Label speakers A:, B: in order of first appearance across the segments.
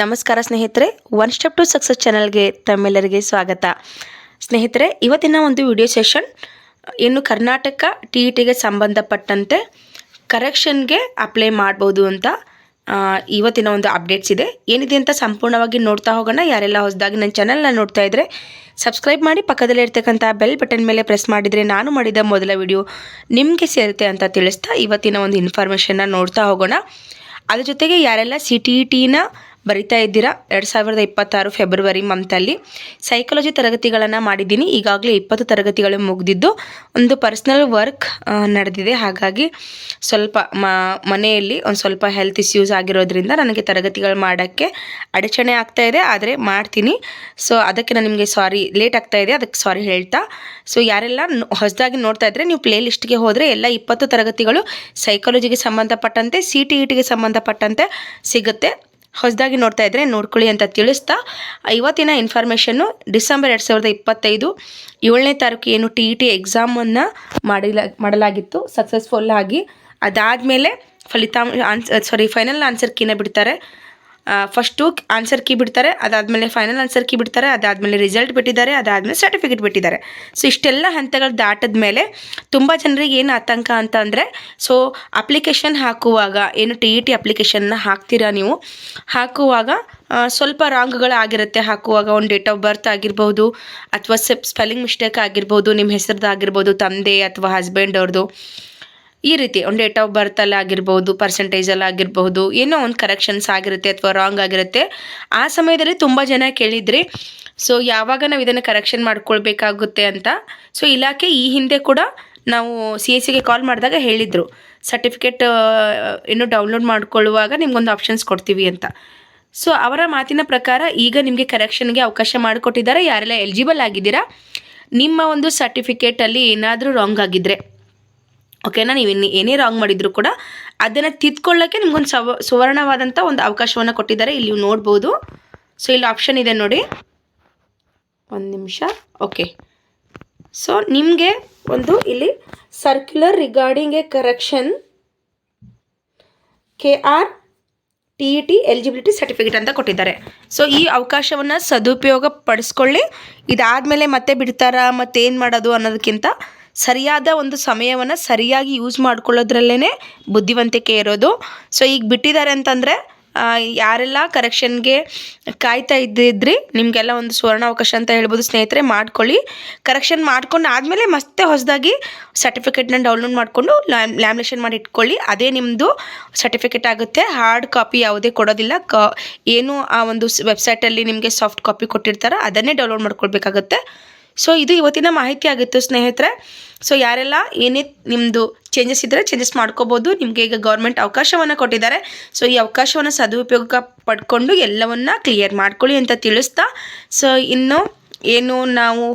A: ನಮಸ್ಕಾರ ಸ್ನೇಹಿತರೆ, one step to success ಚಾನಲ್ಗೆ ತಮ್ಮೆಲ್ಲರಿಗೆ ಸ್ವಾಗತ. ಸ್ನೇಹಿತರೆ, ಇವತ್ತಿನ ಒಂದು ವಿಡಿಯೋ ಸೆಷನ್ ಇನ್ನು ಕರ್ನಾಟಕ TETಗೆ ಸಂಬಂಧಪಟ್ಟಂತೆ ಕರೆಕ್ಷನ್ಗೆ ಅಪ್ಲೈ ಮಾಡ್ಬೋದು ಅಂತ ಇವತ್ತಿನ ಒಂದು ಅಪ್ಡೇಟ್ಸ್ ಇದೆ. ಏನಿದೆ ಅಂತ ಸಂಪೂರ್ಣವಾಗಿ ನೋಡ್ತಾ ಹೋಗೋಣ. ಯಾರೆಲ್ಲ ಹೊಸದಾಗಿ ನನ್ನ ಚಾನಲ್ನ ನೋಡ್ತಾ ಇದ್ದರೆ ಸಬ್ಸ್ಕ್ರೈಬ್ ಮಾಡಿ, ಪಕ್ಕದಲ್ಲೇ ಇರ್ತಕ್ಕಂಥ ಬೆಲ್ ಬಟನ್ ಮೇಲೆ ಪ್ರೆಸ್ ಮಾಡಿದರೆ ನಾನು ಮಾಡಿದ ಮೊದಲ ವಿಡಿಯೋ ನಿಮಗೆ ಸೇರುತ್ತೆ ಅಂತ ತಿಳಿಸ್ತಾ ಇವತ್ತಿನ ಒಂದು ಇನ್ಫಾರ್ಮೇಷನ್ನ ನೋಡ್ತಾ ಹೋಗೋಣ. ಅದ್ರ ಜೊತೆಗೆ ಯಾರೆಲ್ಲ CTETನ ಬರಿತಾ ಇದ್ದೀರಾ 2026 ಫೆಬ್ರವರಿ ಮಂತಲ್ಲಿ ಸೈಕಾಲಜಿ ತರಗತಿಗಳನ್ನು ಮಾಡಿದ್ದೀನಿ. ಈಗಾಗಲೇ 20 ತರಗತಿಗಳು ಮುಗಿದಿದ್ದು ಒಂದು ಪರ್ಸ್ನಲ್ ವರ್ಕ್ ನಡೆದಿದೆ. ಹಾಗಾಗಿ ಸ್ವಲ್ಪ ಮನೆಯಲ್ಲಿ ಒಂದು ಸ್ವಲ್ಪ ಹೆಲ್ತ್ ಇಶ್ಯೂಸ್ ಆಗಿರೋದ್ರಿಂದ ನನಗೆ ತರಗತಿಗಳು ಮಾಡೋಕ್ಕೆ ಅಡಚಣೆ ಆಗ್ತಾ ಇದೆ. ಆದರೆ ಮಾಡ್ತೀನಿ. ಸೊ ಅದಕ್ಕೆ ನಾನು ನಿಮಗೆ ಲೇಟ್ ಆಗ್ತಾ ಇದೆ, ಅದಕ್ಕೆ ಸಾರಿ ಹೇಳ್ತಾ. ಸೊ ಯಾರೆಲ್ಲ ಹೊಸದಾಗಿ ನೋಡ್ತಾ ಇದ್ದರೆ ನೀವು ಪ್ಲೇ ಲಿಸ್ಟ್ಗೆ ಹೋದರೆ ಎಲ್ಲ 20 ತರಗತಿಗಳು ಸೈಕಾಲಜಿಗೆ ಸಂಬಂಧಪಟ್ಟಂತೆ CTETಗೆ ಸಂಬಂಧಪಟ್ಟಂತೆ ಸಿಗುತ್ತೆ. ಹೊಸದಾಗಿ ನೋಡ್ತಾ ಇದ್ದರೆ ನೋಡ್ಕೊಳ್ಳಿ ಅಂತ ತಿಳಿಸ್ತಾ, ಇವತ್ತಿನ ಇನ್ಫಾರ್ಮೇಷನ್ನು ಡಿಸೆಂಬರ್ 2025 7ನೇ ತಾರೀಕು ಏನು TET ಎಕ್ಸಾಮನ್ನು ಮಾಡಲಾಗಿತ್ತು ಸಕ್ಸಸ್ಫುಲ್ ಆಗಿ. ಅದಾದಮೇಲೆ ಫೈನಲ್ ಆನ್ಸರ್ ಕೀನ ಬಿಡ್ತಾರೆ. ಫಸ್ಟು ಆನ್ಸರ್ ಕೀ ಬಿಡ್ತಾರೆ, ಅದಾದಮೇಲೆ ಫೈನಲ್ ಆನ್ಸರ್ ಕೀ ಬಿಡ್ತಾರೆ, ಅದಾದಮೇಲೆ ರಿಸಲ್ಟ್ ಬಿಟ್ಟಿದ್ದಾರೆ, ಅದಾದಮೇಲೆ ಸರ್ಟಿಫಿಕೇಟ್ ಬಿಟ್ಟಿದ್ದಾರೆ. ಸೊ ಇಷ್ಟೆಲ್ಲ ಹಂತಗಳು ದಾಟಿದ ಮೇಲೆ ತುಂಬ ಜನರಿಗೆ ಏನು ಆತಂಕ ಅಂತ ಅಂದರೆ, ಸೊ ಅಪ್ಲಿಕೇಶನ್ ಹಾಕುವಾಗ ಏನು TET ಅಪ್ಲಿಕೇಶನ್ನ ಹಾಕ್ತೀರಾ ನೀವು, ಹಾಕುವಾಗ ಸ್ವಲ್ಪ ರಾಂಗ್ಗಳಾಗಿರುತ್ತೆ. ಹಾಕುವಾಗ ಒಂದು ಡೇಟ್ ಆಫ್ ಬರ್ತ್ ಆಗಿರ್ಬೋದು, ಅಥವಾ ಸ್ಪೆಲ್ಲಿಂಗ್ ಮಿಸ್ಟೇಕ್ ಆಗಿರ್ಬೋದು, ನಿಮ್ಮ ಹೆಸರದ್ದು ಆಗಿರ್ಬೋದು, ತಂದೆ ಅಥವಾ ಹಸ್ಬೆಂಡ್ ಅವ್ರದ್ದು, ಈ ರೀತಿ ಒಂದು ಡೇಟ್ ಆಫ್ ಬರ್ತಲ್ಲಿ ಆಗಿರ್ಬೋದು, ಪರ್ಸೆಂಟೇಜಲ್ಲಿ ಆಗಿರ್ಬೋದು, ಏನೋ ಒಂದು ಕರೆಕ್ಷನ್ಸ್ ಆಗಿರುತ್ತೆ ಅಥವಾ ರಾಂಗ್ ಆಗಿರುತ್ತೆ. ಆ ಸಮಯದಲ್ಲಿ ತುಂಬ ಜನ ಕೇಳಿದ್ರಿ, ಸೊ ಯಾವಾಗ ನಾವು ಇದನ್ನು ಕರೆಕ್ಷನ್ ಮಾಡ್ಕೊಳ್ಬೇಕಾಗುತ್ತೆ ಅಂತ. ಸೊ ಇಲಾಖೆ ಈ ಹಿಂದೆ ಕೂಡ ನಾವು CSCಗೆ ಕಾಲ್ ಮಾಡಿದಾಗ ಹೇಳಿದರು, ಸರ್ಟಿಫಿಕೇಟ್ ಇನ್ನೂ ಡೌನ್ಲೋಡ್ ಮಾಡ್ಕೊಳ್ಳುವಾಗ ನಿಮ್ಗೊಂದು ಆಪ್ಷನ್ಸ್ ಕೊಡ್ತೀವಿ ಅಂತ. ಸೊ ಅವರ ಮಾತಿನ ಪ್ರಕಾರ ಈಗ ನಿಮಗೆ ಕರೆಕ್ಷನ್ಗೆ ಅವಕಾಶ ಮಾಡಿಕೊಟ್ಟಿದ್ದಾರೆ. ಯಾರೆಲ್ಲ ಎಲಿಜಿಬಲ್ ಆಗಿದ್ದೀರಾ, ನಿಮ್ಮ ಒಂದು ಸರ್ಟಿಫಿಕೇಟಲ್ಲಿ ಏನಾದರೂ ರಾಂಗ್ ಆಗಿದ್ದರೆ, ಓಕೆನಾ, ನೀವು ಏನೇ ರಾಂಗ್ ಮಾಡಿದರೂ ಕೂಡ ಅದನ್ನು ತಿದ್ಕೊಳ್ಳೋಕ್ಕೆ ನಿಮ್ಗೊಂದು ಸುವರ್ಣವಾದಂಥ ಒಂದು ಅವಕಾಶವನ್ನು ಕೊಟ್ಟಿದ್ದಾರೆ. ಇಲ್ಲಿ ನೀವು ನೋಡ್ಬೋದು. ಸೊ ಇಲ್ಲಿ ಆಪ್ಷನ್ ಇದೆ ನೋಡಿ, ಒಂದು ನಿಮಿಷ. ಓಕೆ, ಸೊ ನಿಮಗೆ ಒಂದು ಇಲ್ಲಿ circular regarding A correction KR TET eligibility certificate ಅಂತ ಕೊಟ್ಟಿದ್ದಾರೆ. ಸೊ ಈ ಅವಕಾಶವನ್ನು ಸದುಪಯೋಗ ಪಡಿಸ್ಕೊಳ್ಳಿ. ಇದಾದಮೇಲೆ ಮತ್ತೆ ಬಿಡ್ತಾರಾ, ಮತ್ತೇನು ಮಾಡೋದು ಅನ್ನೋದಕ್ಕಿಂತ ಸರಿಯಾದ ಒಂದು ಸಮಯವನ್ನು ಸರಿಯಾಗಿ ಯೂಸ್ ಮಾಡ್ಕೊಳ್ಳೋದ್ರಲ್ಲೇ ಬುದ್ಧಿವಂತಿಕೆ ಇರೋದು. ಸೊ ಈಗ ಬಿಟ್ಟಿದ್ದಾರೆ ಅಂತಂದರೆ ಯಾರೆಲ್ಲ ಕರೆಕ್ಷನ್ಗೆ ಕಾಯ್ತಾ ಇದ್ದಿದ್ರಿ, ನಿಮಗೆಲ್ಲ ಒಂದು ಸುವರ್ಣ ಅವಕಾಶ ಅಂತ ಹೇಳ್ಬೋದು ಸ್ನೇಹಿತರೆ. ಮಾಡ್ಕೊಳ್ಳಿ. ಕರೆಕ್ಷನ್ ಮಾಡ್ಕೊಂಡು ಆದಮೇಲೆ ಮತ್ತೆ ಹೊಸದಾಗಿ ಸರ್ಟಿಫಿಕೇಟ್ನ ಡೌನ್ಲೋಡ್ ಮಾಡಿಕೊಂಡು ಲ್ಯಾಮಿನೇಷನ್ ಮಾಡಿ ಇಟ್ಕೊಳ್ಳಿ. ಅದೇ ನಿಮ್ಮದು ಸರ್ಟಿಫಿಕೇಟ್ ಆಗುತ್ತೆ. ಹಾರ್ಡ್ ಕಾಪಿ ಯಾವುದೇ ಕೊಡೋದಿಲ್ಲ. ಏನು ಆ ಒಂದು ವೆಬ್ಸೈಟಲ್ಲಿ ನಿಮಗೆ ಸಾಫ್ಟ್ ಕಾಪಿ ಕೊಟ್ಟಿರ್ತಾರೋ ಅದನ್ನೇ ಡೌನ್ಲೋಡ್ ಮಾಡ್ಕೊಳ್ಬೇಕಾಗುತ್ತೆ. ಸೊ ಇದು ಇವತ್ತಿನ ಮಾಹಿತಿ ಆಗಿತ್ತು ಸ್ನೇಹಿತರೆ. ಸೊ ಯಾರೆಲ್ಲ ಏನೇ ನಿಮ್ಮದು ಚೇಂಜಸ್ ಇದ್ದರೆ ಚೇಂಜಸ್ ಮಾಡ್ಕೋಬೋದು. ನಿಮಗೆ ಈಗ ಗೌರ್ಮೆಂಟ್ ಅವಕಾಶವನ್ನು ಕೊಟ್ಟಿದ್ದಾರೆ. ಸೊ ಈ ಅವಕಾಶವನ್ನು ಸದುಪಯೋಗ ಪಡ್ಕೊಂಡು ಎಲ್ಲವನ್ನು ಕ್ಲಿಯರ್ ಮಾಡ್ಕೊಳ್ಳಿ ಅಂತ ತಿಳಿಸ್ತಾ, ಸೊ ಇನ್ನು ಏನು ನಾವು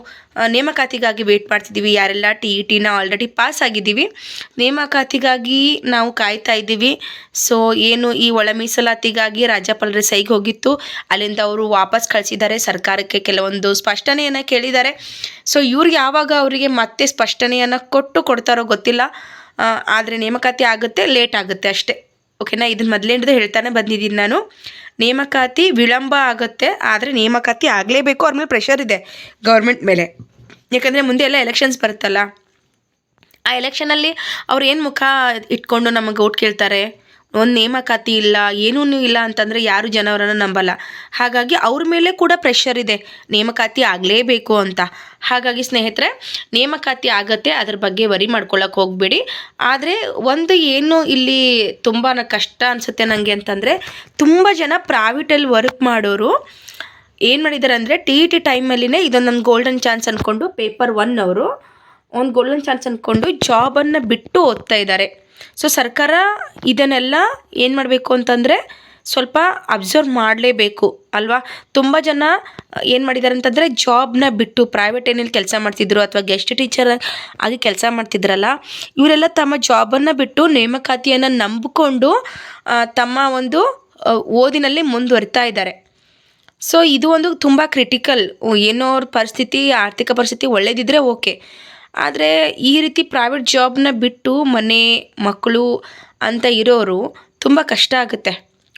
A: ನೇಮಕಾತಿಗಾಗಿ ವೇಟ್ ಮಾಡ್ತಿದ್ದೀವಿ, ಯಾರೆಲ್ಲ TETನ ಆಲ್ರೆಡಿ ಪಾಸ್ ಆಗಿದ್ದೀವಿ, ನೇಮಕಾತಿಗಾಗಿ ನಾವು ಕಾಯ್ತಾ ಇದ್ದೀವಿ. ಸೊ ಏನು ಈ ಒಳ ಮೀಸಲಾತಿಗಾಗಿ ರಾಜ್ಯಪಾಲರ ಸೈಗೆ ಹೋಗಿತ್ತು, ಅಲ್ಲಿಂದ ಅವರು ವಾಪಸ್ ಕಳಿಸಿದ್ದಾರೆ. ಸರ್ಕಾರಕ್ಕೆ ಕೆಲವೊಂದು ಸ್ಪಷ್ಟನೆಯನ್ನು ಕೇಳಿದ್ದಾರೆ. ಸೊ ಇವ್ರಿಗೆ ಯಾವಾಗ ಅವರಿಗೆ ಮತ್ತೆ ಸ್ಪಷ್ಟನೆಯನ್ನು ಕೊಡ್ತಾರೋ ಗೊತ್ತಿಲ್ಲ. ಆದರೆ ನೇಮಕಾತಿ ಆಗುತ್ತೆ, ಲೇಟ್ ಆಗುತ್ತೆ ಅಷ್ಟೇ. ಓಕೆನಾ, ಇದನ್ನು ಮೊದಲೇಂದು ಹೇಳ್ತಾನೆ ಬಂದಿದ್ದೀನಿ ನಾನು. ನೇಮಕಾತಿ ವಿಳಂಬ ಆಗುತ್ತೆ, ಆದರೆ ನೇಮಕಾತಿ ಆಗಲೇಬೇಕು. ಅವ್ರ ಮೇಲೆ ಪ್ರೆಷರ್ ಇದೆ ಗೌರ್ಮೆಂಟ್ ಮೇಲೆ. ಯಾಕಂದರೆ ಮುಂದೆ ಎಲ್ಲ ಎಲೆಕ್ಷನ್ಸ್ ಬರುತ್ತಲ್ಲ, ಆ ಎಲೆಕ್ಷನಲ್ಲಿ ಅವ್ರು ಏನು ಮುಖ ಇಟ್ಕೊಂಡು ನಮಗೆ ಓಟ್ ಕೇಳ್ತಾರೆ. ಒಂದು ನೇಮಕಾತಿ ಇಲ್ಲ, ಏನೂ ಇಲ್ಲ ಅಂತಂದರೆ ಯಾರು ಜನವರನ್ನು ನಂಬಲ್ಲ. ಹಾಗಾಗಿ ಅವ್ರ ಮೇಲೆ ಕೂಡ ಪ್ರೆಷರ್ ಇದೆ, ನೇಮಕಾತಿ ಆಗಲೇಬೇಕು ಅಂತ. ಹಾಗಾಗಿ ಸ್ನೇಹಿತರೆ, ನೇಮಕಾತಿ ಆಗುತ್ತೆ, ಅದ್ರ ಬಗ್ಗೆ ವರಿ ಮಾಡ್ಕೊಳ್ಳೋಕೆ ಹೋಗಬೇಡಿ. ಆದರೆ ಒಂದು ಏನು ಇಲ್ಲಿ ತುಂಬ ಕಷ್ಟ ಅನಿಸುತ್ತೆ ನನಗೆ ಅಂತಂದರೆ, ತುಂಬ ಜನ ಪ್ರೈವೇಟಲ್ಲಿ ವರ್ಕ್ ಮಾಡೋರು ಏನು ಮಾಡಿದ್ದಾರೆ ಅಂದರೆ TET ಟೈಮಲ್ಲಿನೇ ಇದೊಂದು ನನ್ನ ಗೋಲ್ಡನ್ ಚಾನ್ಸ್ ಅಂದ್ಕೊಂಡು ಪೇಪರ್ 1 ಅವರು ಒಂದು ಗೋಲ್ಡನ್ ಚಾನ್ಸ್ ಅಂದ್ಕೊಂಡು ಜಾಬನ್ನು ಬಿಟ್ಟು ಓದ್ತಾ ಇದ್ದಾರೆ. ಸೊ ಸರ್ಕಾರ ಇದನ್ನೆಲ್ಲ ಏನು ಮಾಡಬೇಕು ಅಂತಂದರೆ ಸ್ವಲ್ಪ ಅಬ್ಸರ್ವ್ ಮಾಡಲೇಬೇಕು ಅಲ್ವಾ. ತುಂಬ ಜನ ಏನು ಮಾಡಿದ್ದಾರೆ ಅಂತಂದರೆ ಜಾಬ್ನ ಬಿಟ್ಟು ಪ್ರೈವೇಟ್ ಏನೇನು ಕೆಲಸ ಮಾಡ್ತಿದ್ರು ಅಥವಾ ಗೆಸ್ಟ್ ಟೀಚರ್ ಆಗಿ ಕೆಲಸ ಮಾಡ್ತಿದ್ರಲ್ಲ, ಇವರೆಲ್ಲ ತಮ್ಮ ಜಾಬನ್ನು ಬಿಟ್ಟು ನೇಮಕಾತಿಯನ್ನು ನಂಬಿಕೊಂಡು ತಮ್ಮ ಒಂದು ಓದಿನಲ್ಲಿ ಮುಂದುವರಿತಾ ಇದ್ದಾರೆ. ಸೊ ಇದು ಒಂದು ತುಂಬ ಕ್ರಿಟಿಕಲ್. ಏನೋ ಅವ್ರ ಪರಿಸ್ಥಿತಿ, ಆರ್ಥಿಕ ಪರಿಸ್ಥಿತಿ ಒಳ್ಳೆಯದಿದ್ದರೆ ಓಕೆ. ಆದರೆ ಈ ರೀತಿ ಪ್ರೈವೇಟ್ ಜಾಬ್ನ ಬಿಟ್ಟು ಮನೆ ಮಕ್ಕಳು ಅಂತ ಇರೋರು ತುಂಬ ಕಷ್ಟ ಆಗುತ್ತೆ.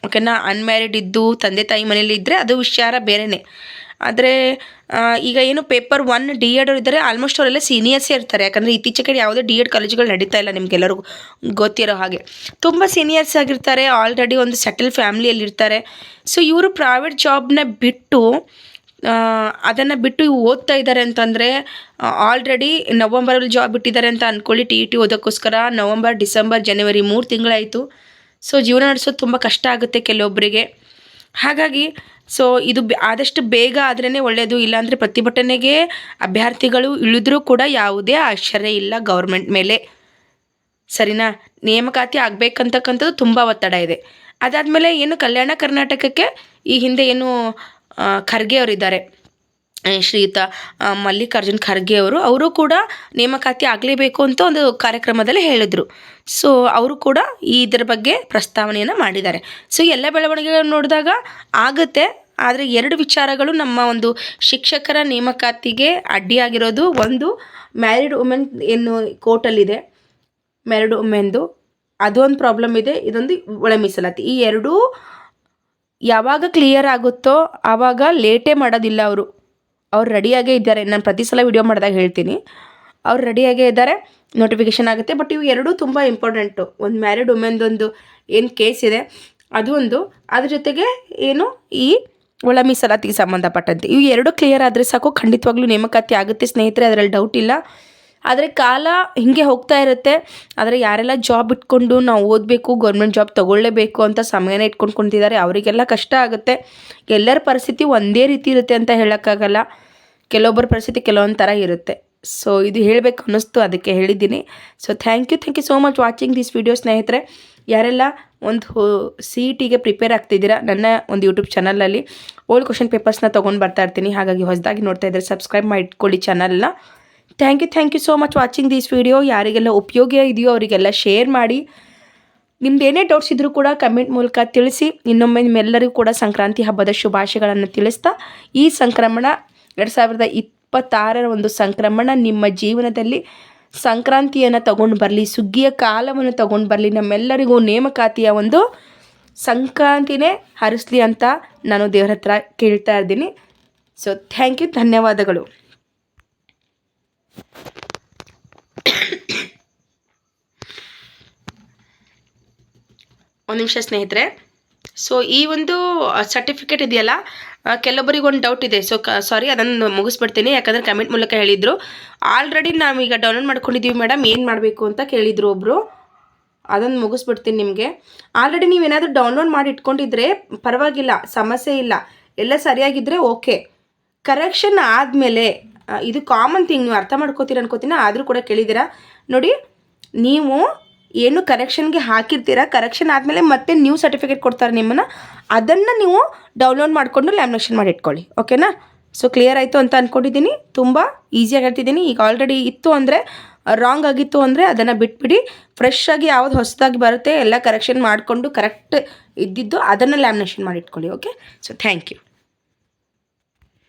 A: ಓಕೆನಾ. ಅನ್ಮ್ಯಾರಿಡ್ ಇದ್ದು ತಂದೆ ತಾಯಿ ಮನೇಲಿ ಇದ್ದರೆ ಅದು ವಿಚಾರ ಬೇರೆಯೇ. ಆದರೆ ಈಗ ಏನು ಪೇಪರ್ 1 ಡಿ ಎಡ್ ಇದ್ದಾರೆ, ಆಲ್ಮೋಸ್ಟ್ ಅವರೆಲ್ಲ ಸೀನಿಯರ್ಸೇ ಇರ್ತಾರೆ. ಯಾಕಂದರೆ ಇತ್ತೀಚೆಗೆ ಯಾವುದೇ ಡಿ ಎಡ್ ಕಾಲೇಜುಗಳು ನಡೀತಾ ಇಲ್ಲ, ನಿಮಗೆಲ್ಲರಿಗೂ ಗೊತ್ತಿರೋ ಹಾಗೆ. ತುಂಬ ಸೀನಿಯರ್ಸ್ ಆಗಿರ್ತಾರೆ, ಆಲ್ರೆಡಿ ಒಂದು ಸೆಟಲ್ ಫ್ಯಾಮ್ಲಿಯಲ್ಲಿರ್ತಾರೆ. ಸೊ ಇವರು ಪ್ರೈವೇಟ್ ಜಾಬ್ನ ಬಿಟ್ಟು ಅದನ್ನು ಬಿಟ್ಟು ಓದ್ತಾ ಇದ್ದಾರೆ ಅಂತಂದರೆ, ಆಲ್ರೆಡಿ ನವಂಬರಲ್ಲಿ ಜಾಬ್ ಬಿಟ್ಟಿದ್ದಾರೆ ಅಂತ ಅಂದ್ಕೊಳ್ಳಿ. ಟಿ ಇ ಟಿ ಓದೋಕ್ಕೋಸ್ಕರ ನವಂಬರ್, ಡಿಸೆಂಬರ್, ಜನವರಿ 3 ತಿಂಗಳಾಯಿತು. ಸೊ ಜೀವನ ನಡೆಸೋದು ತುಂಬ ಕಷ್ಟ ಆಗುತ್ತೆ ಕೆಲವೊಬ್ಬರಿಗೆ. ಹಾಗಾಗಿ ಸೊ ಇದು ಆದಷ್ಟು ಬೇಗ ಆದ್ರೇ ಒಳ್ಳೆಯದು. ಇಲ್ಲಾಂದರೆ ಪ್ರತಿಭಟನೆಗೆ ಅಭ್ಯರ್ಥಿಗಳು ಇಳಿದ್ರೂ ಕೂಡ ಯಾವುದೇ ಆಶ್ಚರ್ಯ ಇಲ್ಲ ಗೌರ್ಮೆಂಟ್ ಮೇಲೆ, ಸರಿನಾ. ನೇಮಕಾತಿ ಆಗಬೇಕಂತಕ್ಕಂಥದ್ದು ತುಂಬ ಒತ್ತಡ ಇದೆ. ಅದಾದಮೇಲೆ ಏನು ಕಲ್ಯಾಣ ಕರ್ನಾಟಕಕ್ಕೆ ಈ ಹಿಂದೆ ಏನು ಖರ್ಗೆ ಅವರಿದ್ದಾರೆ, ಶ್ರೀಯುತ ಮಲ್ಲಿಕಾರ್ಜುನ್ ಖರ್ಗೆ ಅವರು ಕೂಡ ನೇಮಕಾತಿ ಆಗಲೇಬೇಕು ಅಂತ ಒಂದು ಕಾರ್ಯಕ್ರಮದಲ್ಲಿ ಹೇಳಿದರು. ಸೊ ಅವರು ಕೂಡ ಇದರ ಬಗ್ಗೆ ಪ್ರಸ್ತಾವನೆಯನ್ನು ಮಾಡಿದ್ದಾರೆ. ಸೊ ಎಲ್ಲ ಬೆಳವಣಿಗೆಗಳನ್ನು ನೋಡಿದಾಗ ಆಗುತ್ತೆ. ಆದರೆ 2 ವಿಚಾರಗಳು ನಮ್ಮ ಒಂದು ಶಿಕ್ಷಕರ ನೇಮಕಾತಿಗೆ ಅಡ್ಡಿಯಾಗಿರೋದು. ಒಂದು, ಮ್ಯಾರಿಡ್ ವುಮೆನ್ ಏನು ಕೋರ್ಟಲ್ಲಿದೆ, ಮ್ಯಾರಿಡ್ ವುಮೆನ್ದು ಅದೊಂದು ಪ್ರಾಬ್ಲಮ್ ಇದೆ. ಇದೊಂದು ಒಳ ಮೀಸಲಾತಿ. ಈ 2 ಯಾವಾಗ ಕ್ಲಿಯರ್ ಆಗುತ್ತೋ ಆವಾಗ ಲೇಟೇ ಮಾಡೋದಿಲ್ಲ. ಅವ್ರು ರೆಡಿಯಾಗೇ ಇದ್ದಾರೆ. ನಾನು ಪ್ರತಿ ಸಲ ವಿಡಿಯೋ ಮಾಡಿದಾಗ ಹೇಳ್ತೀನಿ, ಅವ್ರು ರೆಡಿಯಾಗೇ ಇದ್ದಾರೆ, ನೋಟಿಫಿಕೇಷನ್ ಆಗುತ್ತೆ. ಬಟ್ ಇವು 2 ತುಂಬ ಇಂಪಾರ್ಟೆಂಟು. ಒಂದು ಮ್ಯಾರಿಡ್ ವುಮೆನ್ದೊಂದು ಏನು ಕೇಸ್ ಇದೆ ಅದು ಒಂದು, ಅದ್ರ ಜೊತೆಗೆ ಏನು ಈ ಒಳ ಮೀಸಲಾತಿಗೆ ಸಂಬಂಧಪಟ್ಟಂತೆ ಇವು 2 ಕ್ಲಿಯರ್ ಆದರೆ ಸಾಕು, ಖಂಡಿತವಾಗ್ಲೂ ನೇಮಕಾತಿ ಆಗುತ್ತೆ ಸ್ನೇಹಿತರೆ, ಅದರಲ್ಲಿ ಡೌಟ್ ಇಲ್ಲ. ಆದರೆ ಕಾಲ ಹೀಗೆ ಹೋಗ್ತಾ ಇರುತ್ತೆ. ಆದರೆ ಯಾರೆಲ್ಲ ಜಾಬ್ ಇಟ್ಕೊಂಡು ನಾವು ಓದಬೇಕು, ಗೌರ್ಮೆಂಟ್ ಜಾಬ್ ತೊಗೊಳ್ಳೇಬೇಕು ಅಂತ ಸಮಯನ ಇಟ್ಕೊಂಡು ಕುಂತಿದ್ದಾರೆ, ಅವರಿಗೆಲ್ಲ ಕಷ್ಟ ಆಗುತ್ತೆ. ಎಲ್ಲರ ಪರಿಸ್ಥಿತಿ ಒಂದೇ ರೀತಿ ಇರುತ್ತೆ ಅಂತ ಹೇಳೋಕ್ಕಾಗಲ್ಲ. ಕೆಲವೊಬ್ಬರ ಪರಿಸ್ಥಿತಿ ಕೆಲವೊಂದು ಥರ ಇರುತ್ತೆ. ಸೊ ಇದು ಹೇಳಬೇಕು ಅನ್ನಿಸ್ತು, ಅದಕ್ಕೆ ಹೇಳಿದ್ದೀನಿ. So thank you so much watching this video ಸ್ನೇಹಿತರೆ. ಯಾರೆಲ್ಲ ಒಂದು ಸಿ ಇ ಟಿಗೆ ಪ್ರಿಪೇರ್ ಆಗ್ತಿದ್ದೀರಾ, ನನ್ನ ಒಂದು ಯೂಟ್ಯೂಬ್ ಚಾನಲಲ್ಲಿ ಓಲ್ಡ್ ಕ್ವಶನ್ ಪೇಪರ್ಸ್ನ ತೊಗೊಂಡು ಬರ್ತಾ ಇರ್ತೀನಿ. ಹಾಗಾಗಿ ಹೊಸದಾಗಿ ನೋಡ್ತಾ ಇದ್ದರೆ ಸಬ್ಸ್ಕ್ರೈಬ್ ಮಾಡಿಟ್ಕೊಳ್ಳಿ ಚಾನಲ್ನ. Thank you so much watching this video. ಯಾರಿಗೆಲ್ಲ ಉಪಯೋಗ ಇದೆಯೋ ಅವರಿಗೆಲ್ಲ ಶೇರ್ ಮಾಡಿ. ನಿಮ್ದು ಏನೇ ಡೌಟ್ಸ್ ಇದ್ದರೂ ಕೂಡ ಕಮೆಂಟ್ ಮೂಲಕ ತಿಳಿಸಿ. ಇನ್ನೊಮ್ಮೆ ನಿಮ್ಮೆಲ್ಲರಿಗೂ ಕೂಡ ಸಂಕ್ರಾಂತಿ ಹಬ್ಬದ ಶುಭಾಶಯಗಳನ್ನು ತಿಳಿಸ್ತಾ, ಈ ಸಂಕ್ರಮಣ 2026ರ ಒಂದು ಸಂಕ್ರಮಣ ನಿಮ್ಮ ಜೀವನದಲ್ಲಿ ಸಂಕ್ರಾಂತಿಯನ್ನು ತಗೊಂಡು ಬರಲಿ, ಸುಗ್ಗಿಯ ಕಾಲವನ್ನು ತಗೊಂಡು ಬರಲಿ, ನಮ್ಮೆಲ್ಲರಿಗೂ ನೇಮಕಾತಿಯ ಒಂದು ಸಂಕ್ರಾಂತಿನೇ ಹರಿಸಲಿ ಅಂತ ನಾನು ದೇವರ ಹತ್ರ ಕೇಳ್ತಾ ಇದ್ದೀನಿ. ಸೊ ಥ್ಯಾಂಕ್ ಯು, ಧನ್ಯವಾದಗಳು. ಒಂದು ನಿಮಿಷ ಸ್ನೇಹಿತರೆ. ಸೊ ಈ ಒಂದು ಸರ್ಟಿಫಿಕೇಟ್ ಇದೆಯಲ್ಲ, ಕೆಲವೊಬ್ಬರಿಗೆ ಒಂದು ಡೌಟ್ ಇದೆ. ಸೊ ಸಾರಿ, ಅದನ್ನು ಮುಗಿಸ್ಬಿಡ್ತೀನಿ. ಯಾಕಂದರೆ ಕಮೆಂಟ್ ಮೂಲಕ ಹೇಳಿದರು, ಆಲ್ರೆಡಿ ನಾವೀಗ ಡೌನ್ಲೋಡ್ ಮಾಡ್ಕೊಂಡಿದ್ದೀವಿ ಮೇಡಮ್, ಏನು ಮಾಡಬೇಕು ಅಂತ ಕೇಳಿದರು ಒಬ್ಬರು. ಅದನ್ನು ಮುಗಿಸ್ಬಿಡ್ತೀನಿ ನಿಮಗೆ. ಆಲ್ರೆಡಿ ನೀವೇನಾದರೂ ಡೌನ್ಲೋಡ್ ಮಾಡಿ ಇಟ್ಕೊಂಡಿದ್ರೆ ಪರವಾಗಿಲ್ಲ, ಸಮಸ್ಯೆ ಇಲ್ಲ, ಎಲ್ಲ ಸರಿಯಾಗಿದ್ದರೆ ಓಕೆ. ಕರೆಕ್ಷನ್ ಆದಮೇಲೆ ಇದು ಕಾಮನ್ ಥಿಂಗ್, ನೀವು ಅರ್ಥ ಮಾಡ್ಕೋತೀರ ಅನ್ಕೋತೀನಿ. ಆದರೂ ಕೂಡ ಕೇಳಿದ್ದೀರಾ ನೋಡಿ, ನೀವು ಏನು ಕರೆಕ್ಷನ್ಗೆ ಹಾಕಿರ್ತೀರ, ಕರೆಕ್ಷನ್ ಆದಮೇಲೆ ಮತ್ತೆ ನ್ಯೂ ಸರ್ಟಿಫಿಕೇಟ್ ಕೊಡ್ತಾರೆ ನಿಮ್ಮನ್ನು, ಅದನ್ನು ನೀವು ಡೌನ್ಲೋಡ್ ಮಾಡಿಕೊಂಡು ಲ್ಯಾಮಿನೇಷನ್ ಮಾಡಿ ಇಟ್ಕೊಳ್ಳಿ. ಓಕೆನಾ. ಸೊ ಕ್ಲಿಯರ್ ಆಯಿತು ಅಂತ ಅಂದ್ಕೊಂಡಿದ್ದೀನಿ. ತುಂಬ ಈಸಿಯಾಗಿ ಹೇಳ್ತಿದ್ದೀನಿ. ಈಗ ಆಲ್ರೆಡಿ ಇತ್ತು ಅಂದರೆ, ರಾಂಗ್ ಆಗಿತ್ತು ಅಂದರೆ ಅದನ್ನು ಬಿಟ್ಬಿಡಿ. ಫ್ರೆಶ್ ಆಗಿ ಯಾವುದು ಹೊಸದಾಗಿ ಬರುತ್ತೆ ಎಲ್ಲ ಕರೆಕ್ಷನ್ ಮಾಡಿಕೊಂಡು ಕರೆಕ್ಟ್ ಇದ್ದಿದ್ದು ಅದನ್ನು ಲ್ಯಾಮಿನೇಷನ್ ಮಾಡಿ ಇಟ್ಕೊಳ್ಳಿ. ಓಕೆ. So thank you.